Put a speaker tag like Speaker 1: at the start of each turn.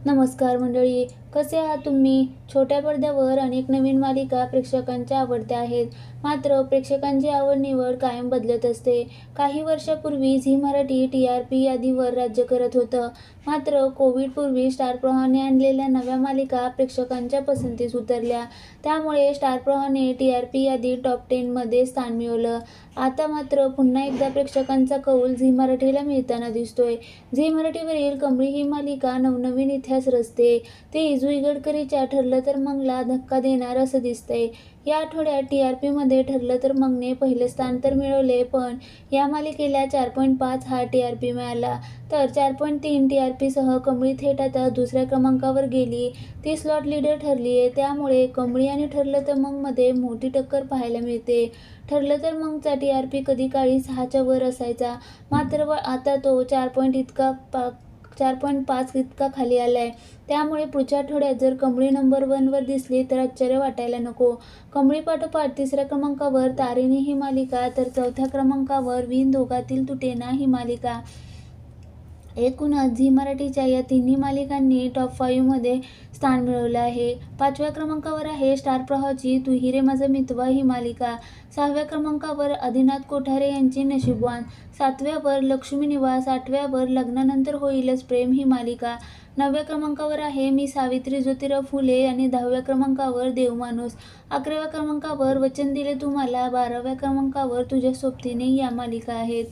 Speaker 1: नमस्कार मंडळी, कसे आहात तुम्ही? छोट्या पडद्यावर अनेक नवीन मालिका प्रेक्षकांच्या आवडत्या आहेत. मात्र प्रेक्षकांची आवड निवड कायम बदलत असते. काही वर्षापूर्वी झी मराठी TRP यादीवर राज्य करत होतं. मात्र कोविडपूर्वी स्टार प्रवाहाने आणलेल्या नव्या मालिका प्रेक्षकांच्या पसंतीस उतरल्या. त्यामुळे स्टार प्रवाहाने TRP यादीत टॉप 10 मध्ये स्थान मिळवलं. आता मात्र पुन्हा एकदा प्रेक्षकांचा कौल झी मराठीला मिळताना दिसतोय. झी मराठीवरील कमळी ही मालिका नवनवीन इतिहास रचते. ते जुई गडकरीच्या ठरलं तर मगला धक्का देणार असं दिसतंय. या आठवड्यात TRPमध्ये ठरलं तर मगने पहिले स्थान तर मिळवले, पण या मालिकेला 4.5 हा TRP मिळाला. तर 4.3 TRPसह कमळी थेट आता दुसऱ्या क्रमांकावर गेली. ती स्लॉट लीडर ठरलीय. त्यामुळे कमळी आणि ठरलं तर मगमध्ये मोठी टक्कर पाहायला मिळते. ठरलं तर मगचा TRP कधी काळी 6च्या वर असायचा, मात्र आता तो 4.5 इतका खाली आलाय. त्यामुळे पुढच्या आठवड्यात जर कमळी नंबर 1 वर दिसली तर आश्चर्य वाटायला नको. कमळी पाठोपाठ तिसऱ्या क्रमांकावर तारिणी ही मालिका, तर चौथ्या क्रमांकावर विण दोघातील तुटेना ही मालिका. एकूणच झी मराठीच्या या तिन्ही मालिकांनी टॉप 5 मध्ये स्थान मिळवलं आहे. 5व्या क्रमांकावर आहे स्टार प्रवाहाची तू ही रे माझा मितवा ही मालिका. 6व्या क्रमांकावर आदिनाथ कोठारे यांची नशीबवान. 7व्यावर लक्ष्मी निवास. 8व्यावर लग्नानंतर होईलच प्रेम ही मालिका. 9व्या क्रमांकावर आहे मी सावित्री ज्योतिराव फुले आणि 10व्या क्रमांकावर देवमाणूस. 11व्या क्रमांकावर वचन दिले तुम्हाला. 12व्या क्रमांकावर तुझ्या सोबतीने या मालिका आहेत.